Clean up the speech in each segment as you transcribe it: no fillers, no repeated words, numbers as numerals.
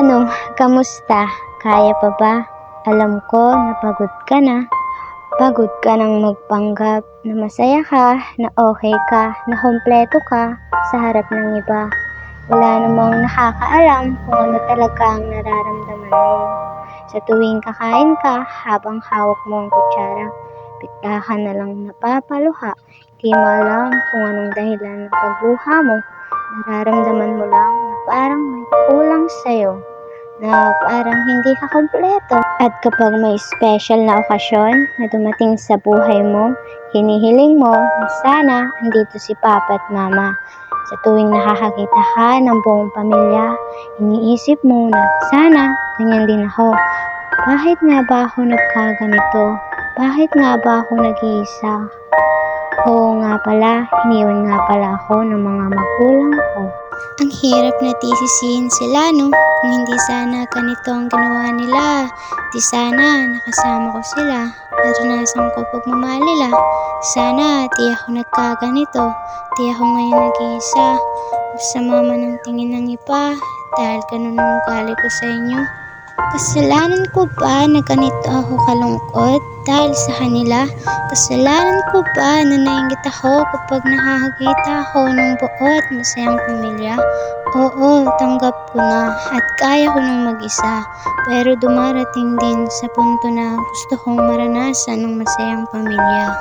Ano, kamusta? Kaya pa ba? Alam ko na pagod ka na. Pagod ka nang magpanggap na masaya ka, na okay ka, na kumpleto ka sa harap ng iba. Wala namang nakakaalam kung ano talaga ang nararamdaman mo. Sa tuwing kakain ka, habang hawak mo ang kutsara, bigla ka na lang napapaluha. Di mo alam kung anong dahilan ng pagluha mo. Nararamdaman mo lang na parang may kulang sa'yo, na parang hindi ka kumpleto. At kapag may special na okasyon na dumating sa buhay mo, hinihiling mo na sana andito si Papa at Mama. Sa tuwing nakakakita ka ng buong pamilya, iniisip mo na sana ganyan din ako. Bakit nga ba ako nagkaganito? Bakit nga ba ako nag-iisa? Oo nga pala, iniwan nga pala ako ng mga magulang ko. Ang hirap na tisisihin sila, no? Kung hindi sana ganito ang ginawa nila, di sana nakasama ko sila. Naranasan ko pagmamahal nila. Sana di ako nagkaganito. Di ako ngayon nag-iisa. Masama man ang tingin ng iba dahil ganun ang ugali ko sa inyo. Kasalanan ko ba na ganito ako kalungkot dahil sa kanila? Kasalanan ko ba na nainggit ako kapag nakakakita ako ng buo at masayang pamilya? Oo, tanggap ko na at kaya ko nang mag-isa. Pero dumarating din sa punto na gusto kong maranasan ng masayang pamilya.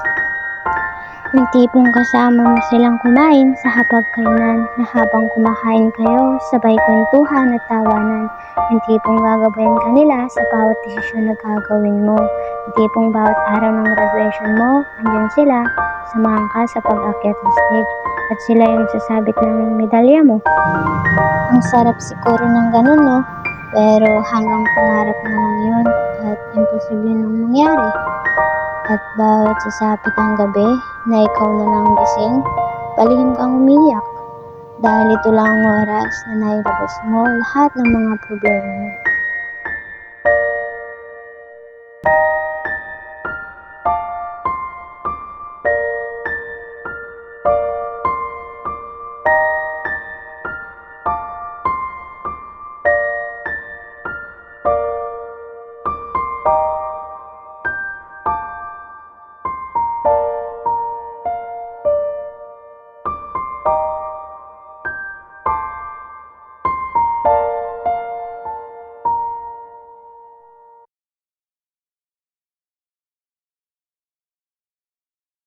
Yung tipong kasama mo silang kumain sa hapagkainan na habang kumakain kayo, sabay kwentuhan at tawanan. Yung tipong gagabayan ka nila sa bawat desisyon na gagawin mo. Yung tipong bawat araw ng graduation mo, andyan sila, samahan ka sa pag-akyat sa stage. At sila yung sasabit ng medalya mo. Ang sarap siguro ng ganun, no? Pero hanggang pangarap na lang yun at imposible nang mangyari. At bawat sasapit ang gabi na ikaw na lang gising, palihim kang umiyak. Dahil ito lang ang oras na nailabas mo lahat ng mga problema mo.